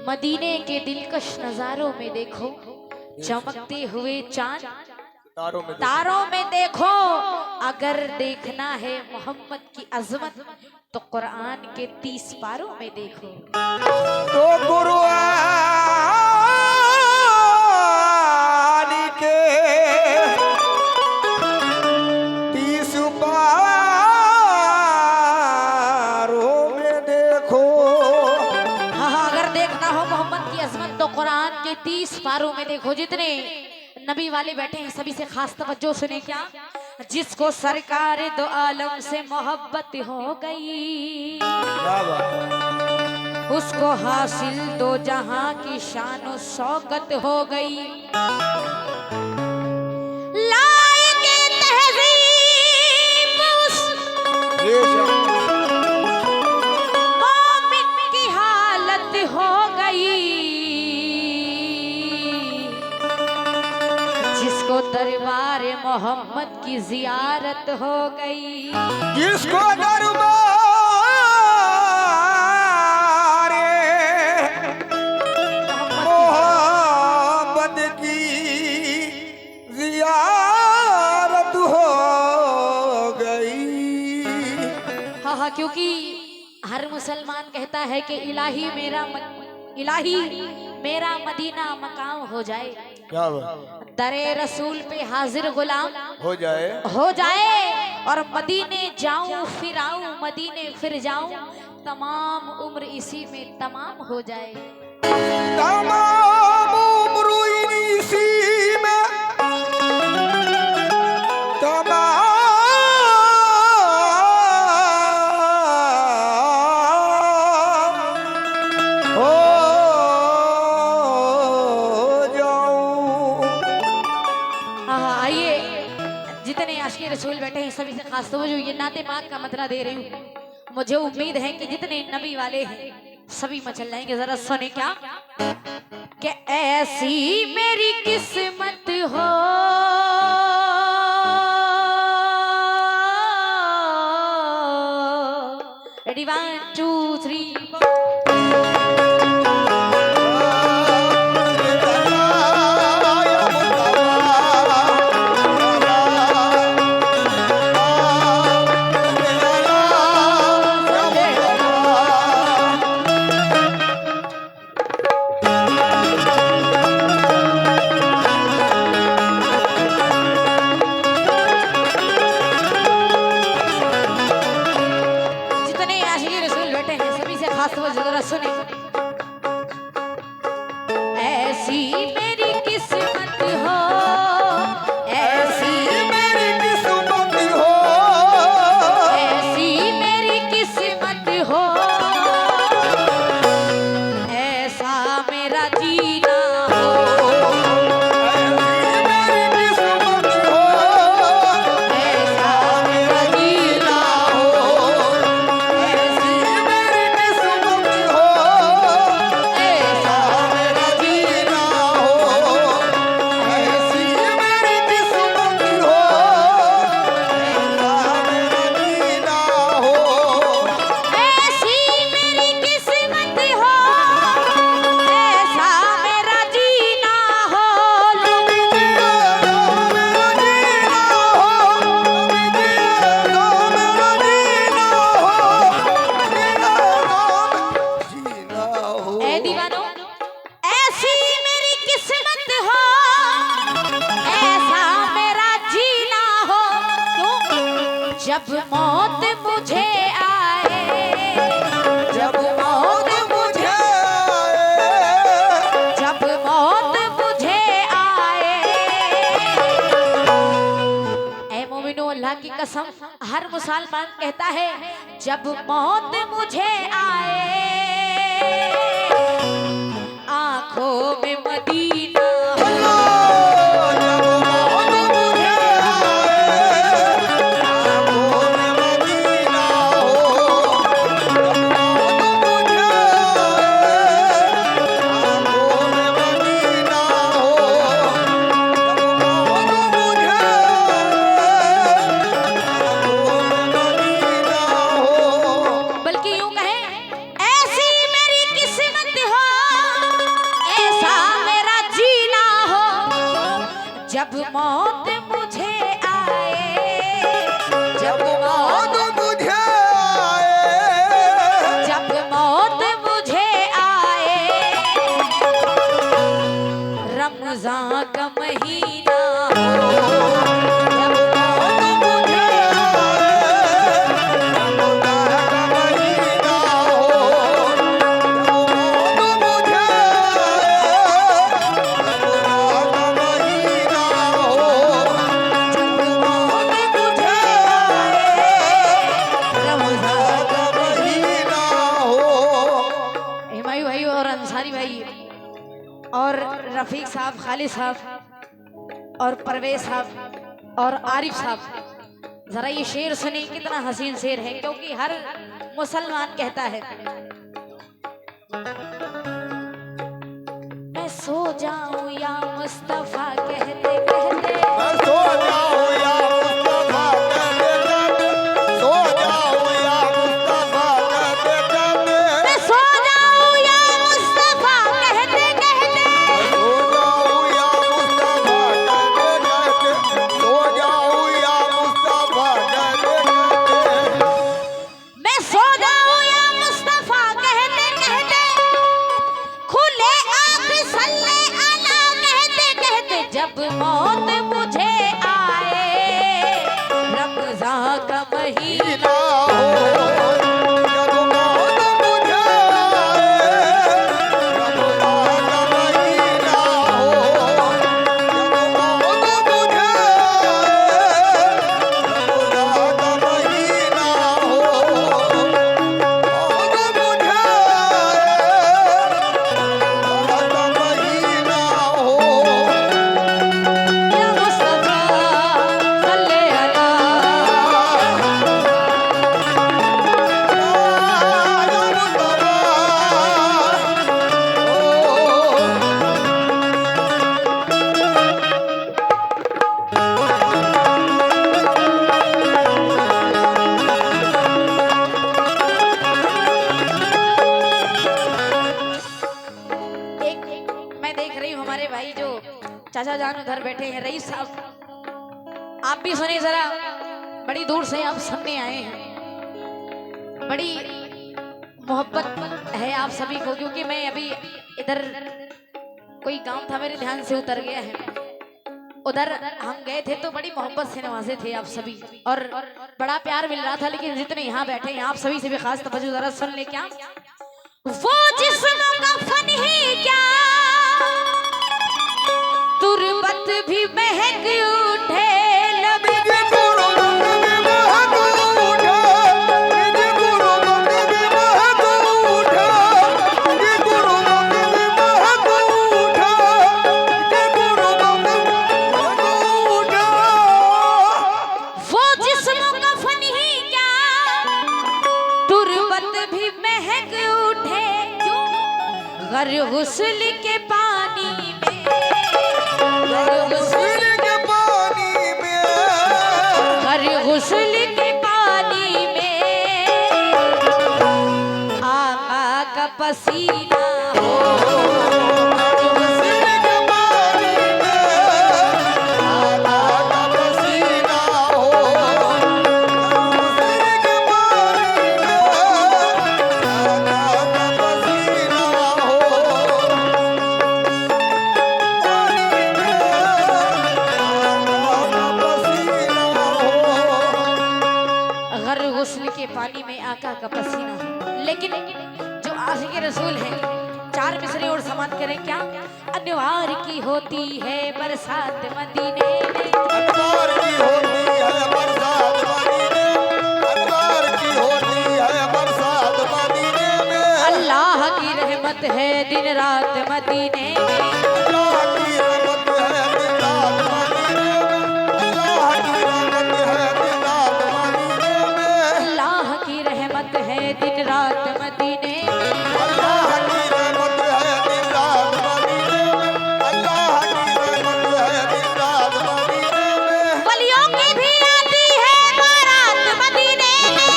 मदीने के दिलकश नजारों में देखो, चमकते हुए चांद तारों में देखो। अगर देखना है मोहम्मद की अजमत तो कुरान के 30 पारों में देखो। तो कुरान के 30 पारों में देखो। हाँ, अगर देखना हो मोहम्मद की अजमत तो कुरान के 30 पारों में देखो। जितने नबी वाले बैठे हैं सभी से खास तवज्जो सुने क्या। जिसको सरकार दो आलम से मोहब्बत हो गई, उसको हासिल दो जहां की शान और शौकत हो गई। लायके तहज़ीब उस मोमिन की हालत हो गई, जिसको दरबार मोहम्मद की जियारत हो गई। जिसको दरबार मोहम्मद की जियारत हो गई। हाँ, क्योंकि हर मुसलमान कहता है कि इलाही मेरा मदीना मकाम हो जाए। क्या दरे रसूल पे हाजिर गुलाम हो जाए और मदीने जाऊं फिर आऊं, मदीने फिर जाऊं, तमाम उम्र इसी में तमाम हो जाए। तमाम उम्र इसी में तमाम हो जाऊं। हाँ, आइए जितने आशिक़ रसूल बैठे हैं सभी से खास तवज्जो, ये नाते पाक का मतला दे रही हूँ। मुझे उम्मीद है कि जितने नबी वाले हैं सभी मचल जाएंगे। जरा सुने क्या कि ऐसी मेरी किस्मत हो, रेडी 1 2 3 सुने। ऐसी मेरी किस्मत हो, ऐसी मेरी किस्मत हो, ऐसी मेरी किस्मत हो, ऐसा मेरा जीना हो, मेरी किस्मत हो, ऐसा मेरा जीना हो, ऐसी मेरी किस्मत हो, ऐसा मेरा जीना हो, ऐसी मेरी किस्मत हो, ऐसा मेरा जीना हो। ऐसी मेरी किस्मत हो, ऐसा मेरा जीना हो। ए दीवानो, ऐसी मेरी किस्मत हो, ऐसा मेरा जीना हो। क्यों? जब मौत मुझे आए, जब मौत मुझे, जब मौत मुझे आए। ए मोमिनो, अल्लाह की कसम हर मुसलमान कहता है जब मौत मुझे आए, आंखों में मदीना हो, बल्कि यूं कहें ऐसी जब मौत मुझे आए, जब मौत मुझे आए, जब मौत मुझे आए, रमजान का महीना हो, जब मौत मुझे आए, रमजान का महीना हो, जब मौत मुझे आए, रमजान का महीना हो, जब मौत मुझे आए, रमजान का महीना हो। हिमायू भाई और अंसारी भाई और रफीक साहब, खालिद साहब और परवेज साहब और आरिफ साहब, जरा ये शेर सुनिए, कितना हसीन शेर है, क्योंकि हर मुसलमान कहता है मैं सो जाऊं या मुस्तफा कहते कहते, मैं सो जाऊं या मुस्तफा कहते कहते, सो जाऊं या मुस्तफा कहते कहते, मैं सो जाऊं या मुस्तफा कहते कहते, सो जाऊं या मुस्तफा कहते कहते, सो जाऊं या मुस्तफा कहते कहते, मैं सो जाऊं या मुस्तफा कहते कहते, खुले आंख सल्ले अला कहते कहते, जब मौत मुझे आए, रमजान का महीना ना हो, जब मौत मुझे आए, रमजान का महीना हो, जब मौत मुझे आए, रमजान का महीना हो, मौत मुझे आए, रमजान का महीना हो। या मुस्तफा सल्ले अला, मैं देख रही हूँ हमारे भाई जो चाचा जान उधर बैठे हैं, रईस साहब, आप भी सुने जरा, बड़ी दूर से आप सुनने आए हैं, बड़ी मोहब्बत है आप सभी को, क्योंकि मैं अभी इधर कोई काम था मेरे ध्यान से उतर गया है, उधर हम गए थे तो बड़ी मोहब्बत से नवाजे थे आप सभी, और बड़ा प्यार मिल रहा था, लेकिन जितने यहाँ बैठे हैं आप सभी से भी खास तवज्जो जरा सुन ले, क्या वो जिस्म का फन ही क्या, तुरबत भी महक उठे, लब वो जिस्म का फन ही क्या, तुरबत भी महक उठे, क्यों गर गुस्ल के पानी में, गर गुस्ल हर गुस्ल के पानी में, आका का पसीना हो, हर गुस्ल के पानी में आका का पसीना है। लेकिन जो आशिक रसूल है, चार मिसरे और समाप्त करें क्या, अनवार की होती है बरसात मदीने में, अनवार की होती है बरसात मदीने में, अनवार की होती है बरसात मदीने में, अल्लाह की रहमत है दिन रात मदीने में, अल्लाह की रहमत है दिन रात मदीने में, अल्लाह की रहमत है दिन रात मदीने में, अल्लाह की रहमत है दिन रात मदीने में, अल्लाह की रहमत है दिन रात मदीने में, अल्लाह की रहमत है दिन रात मदीने में, वलियों की भी आती है बारात मदीने में,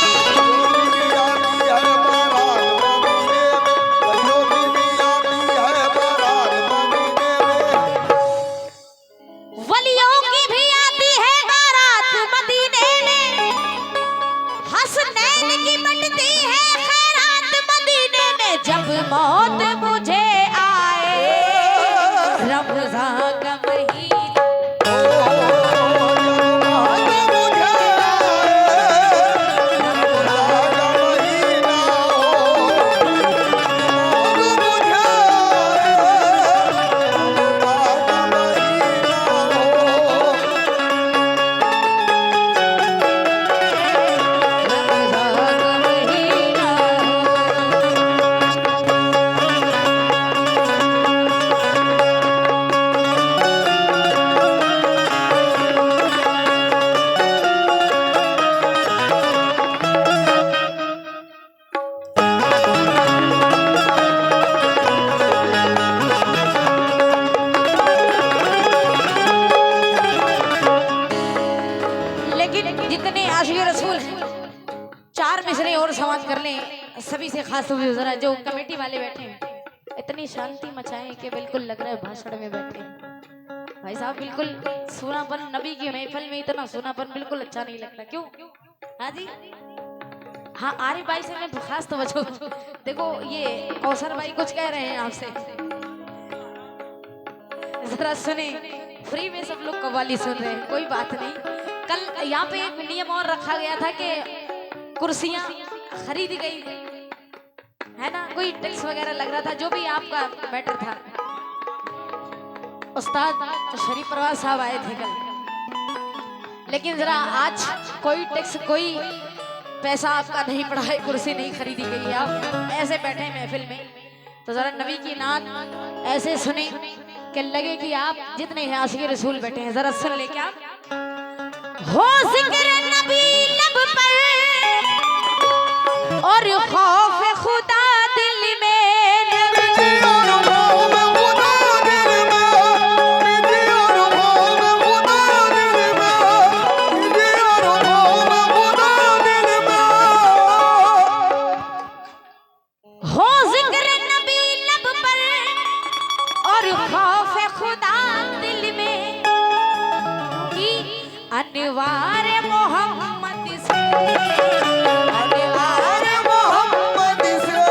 आती है बारात मदीने में, वलियों की भी आती है बारात मदीने में, सभी से खास हुई जरा जो कमेटी वाले बैठे हैं इतनी शांति मचाएं कि बिल्कुल लग रहा है भाषण में बैठे हैं। भाई साहब बिल्कुल सूनापन, नबी की महफिल में इतना सूनापन बिल्कुल अच्छा नहीं लगता। क्यों? हाँ जी, हाँ आरिफ भाई से मैं खास तवज्जो, देखो ये कौसर भाई कुछ कह रहे हैं आपसे, जरा सुने। फ्री में सब लोग कव्वाली सुन रहे हैं, कोई बात नहीं। कल यहाँ पे एक नियम और रखा गया था कि कुर्सियां खरीदी गई है ना, कोई टैक्स वगैरह लग रहा था, जो भी आपका मैटर था। उस्ताद शरीफ परवाज साहब आए थे कल, लेकिन जरा आज कोई टैक्स, कोई पैसा आपका नहीं पड़ा है, कुर्सी नहीं खरीदी गई है, आप ऐसे बैठे हैं महफिल में। तो जरा नबी की नात ऐसे सुने कि लगे कि आप जितने हैं आशिक़ रसूल बैठे हैं, जरा सुन ले। क्या हो जिक्र नबी लब पर और खौफ खुदा दिल में, अनवार मोहम्मद से, अनवार मोहम्मद से,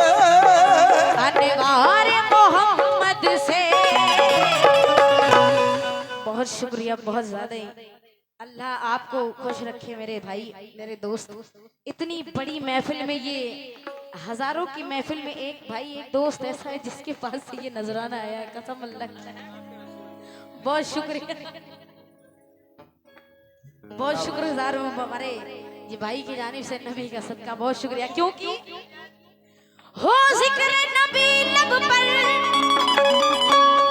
अनवार मोहम्मद से। बहुत शुक्रिया, बहुत ज्यादा ही। अल्लाह आपको खुश रखे मेरे भाई, मेरे दोस्त। इतनी बड़ी महफिल में, ये हजारों की महफिल में एक भाई, एक दोस्त ऐसा है जिसके पास से ये नजराना आया, कसम अल्लाह की। बहुत शुक्रिया, बहुत शुक्रगुजार हूँ हमारे ये भाई की जानिब से, नबी का सदका, बहुत शुक्रिया। क्योंकि हो जिक्र नबी लब पर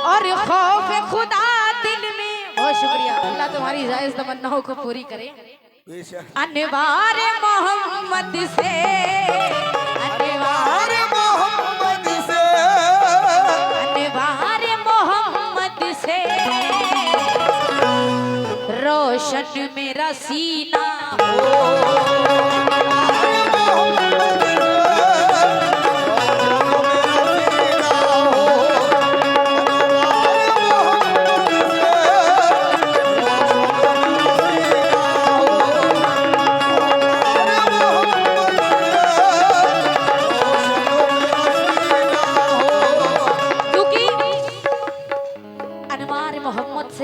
और खौफ खुदा दिल में। बहुत शुक्रिया, अल्लाह तुम्हारी जायज तमन्नाओं को पूरी करे। अनवार मोहम्मद से, अनवार मोहम्मद से, अनवार मोहम्मद से रोशन मेरा सीना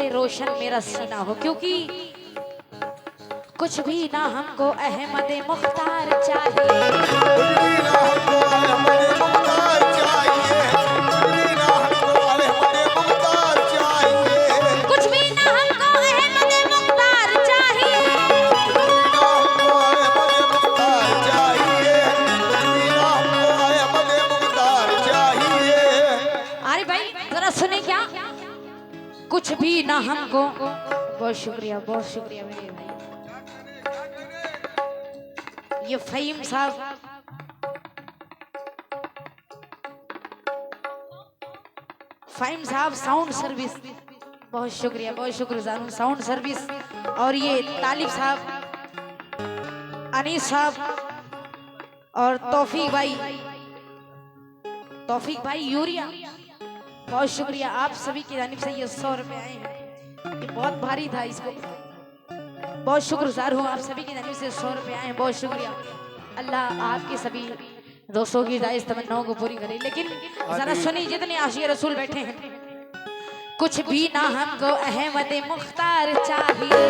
रोशन मेरा सीना हो। क्योंकि कुछ भी ना हमको अहमद मुख्तार चाहिए, कुछ भी ना हमको अहमद मुख्तार चाहिए। अरे भाई जरा सुने, क्या कुछ भी ना हमको। बहुत शुक्रिया, बहुत शुक्रिया मेरे भाई। ये फहीम साहब, फहीम साहब साउंड सर्विस, बहुत शुक्रिया, बहुत शुक्रिया साउंड सर्विस। और ये तालिब साहब, अनीस साहब और तौफीक भाई यूरिया, बहुत शुक्रिया। आप सभी की जानिब से ये 100 रुपए आए हैं, ये बहुत भारी था, इसको बहुत शुक्रगुजार हूँ। आप सभी की जानिब से 100 रुपए आए हैं, बहुत शुक्रिया। अल्लाह आपके सभी दोस्तों की जायज तमन्नाओं को पूरी करे। लेकिन जरा सुनिए, जितने आशिक़ रसूल बैठे हैं, कुछ भी ना हमको अहमद मुख्तार चाहिए,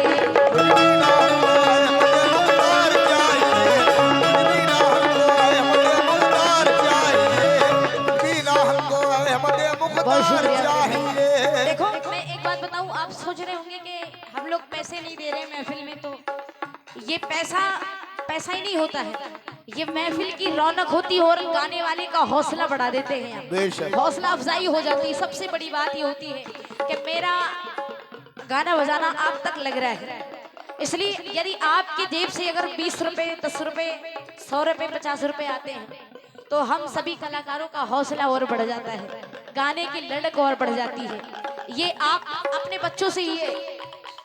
देखो मैं एक बात बताऊं, आप सोच रहे होंगे कि हम लोग पैसे नहीं दे रहे महफिल में, तो ये पैसा ही नहीं होता है, ये महफिल की रौनक होती है और गाने वाले का हौसला बढ़ा देते हैं, हौसला अफजाई हो जाती है। सबसे बड़ी बात ये होती है कि मेरा गाना बजाना आप तक लग रहा है, इसलिए यदि आपकी जेब से अगर 20 रुपए, 10 रुपए, 100 रुपए, 50 रुपए आते हैं तो हम सभी कलाकारों का हौसला और बढ़ जाता है, गाने की लड़क और बढ़ जाती है। ये आप अपने बच्चों से ये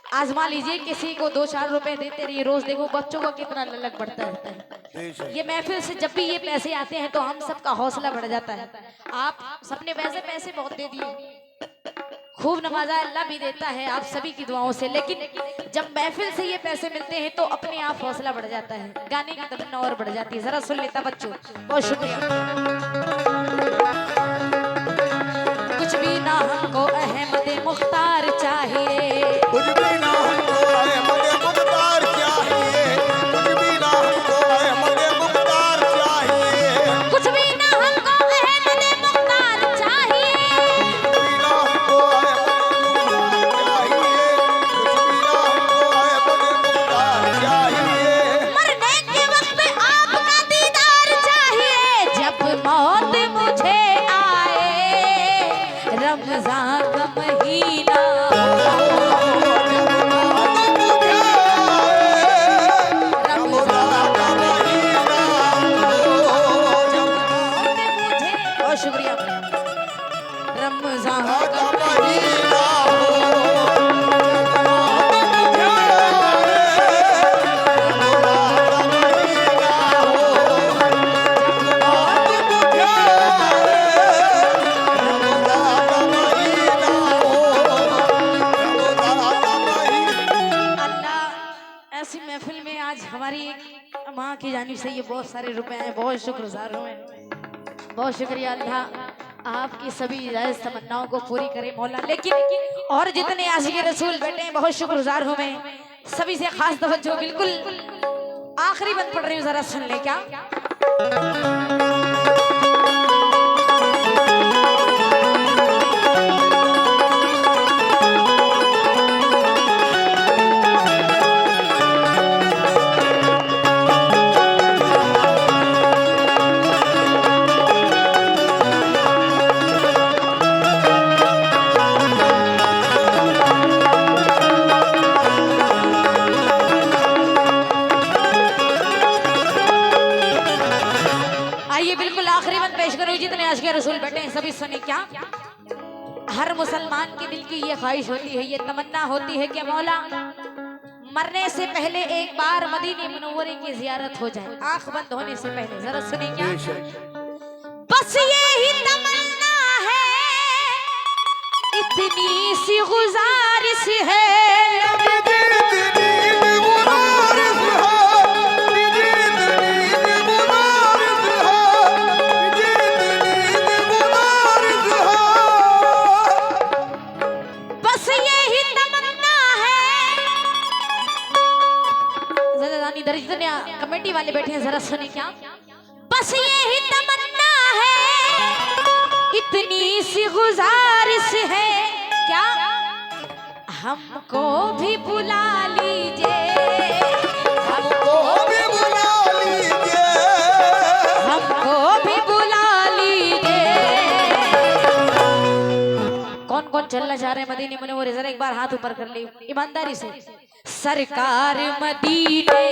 आजमा लीजिए, किसी को 2-4 रुपए देते रहिए रोज, देखो बच्चों का कितना ललक बढ़ता रहता है। बेशक। ये महफिल से जब भी ये पैसे आते हैं तो हम सबका हौसला बढ़ जाता है। आप सबने वैसे पैसे बहुत दे दिए, खूब नवाजा, अल्लाह भी देता है आप सभी की दुआओं से, लेकिन जब महफिल से ये पैसे मिलते हैं तो अपने आप हौसला बढ़ जाता है, गाने की तमन्ना और बढ़ जाती है। जरा सुन लेता बच्चों, बहुत शुक्रिया। कुछ भी ना हमको अहमद मुख्तार चाहिए, कुछ भी ना हमको अहमद मुख्तार चाहिए, कुछ भी ना हमको अहमद मुख्तार चाहिए, कुछ भी ना हमको अहमद मुख्तार चाहिए, कुछ भी ना हमको अहमद मुख्तार चाहिए, मरने के वक्त आपका दीदार चाहिए, जब मौत मुझे आए रमजान का महीना बहुत शुक्रिया। रमजान का महीना ऐसी महफिल में आज हमारी एक माँ की जानिब से ये बहुत सारे रुपए आए, बहुत शुक्रगुजार हूँ मैं, बहुत शुक्रिया। अल्लाह आपकी सभी जायज तमन्नाओं को पूरी करे मौला। लेकिन और जितने आशिक़ रसूल बैठे हैं बहुत शुक्रगुजार हूँ मैं, सभी से खास तवज्जो, बिल्कुल आखिरी बंद पढ़ रही हूँ, जरा सुन ले क्या। आइए बिल्कुल आखिरी बंद पेश करो, जितने आशिक़ रसूल बैठे हैं सभी सुने क्या। हर मुसलमान के दिल की ये ख्वाहिश होती है, ये तमन्ना होती है कि मौला मरने से पहले एक बार मदीने मुनव्वरे की ज़ियारत हो जाए, आंख बंद होने से पहले। जरा सुने क्या। बस ये ही तमन्ना है, इतनी सी गुजारिश है, कमेटी वाले बैठे हैं, जरा सुने क्या। बस ये ही तमन्ना है, इतनी सी गुजारिश है, क्या हमको भी बुला लीजिए, हमको भी बुला लीजिए, हमको भी बुला लीजिए। कौन कौन चलना चाह रहे हैं मदीने मुनव्वरे, जरा एक बार हाथ ऊपर कर ले ईमानदारी से। सरकार मदीने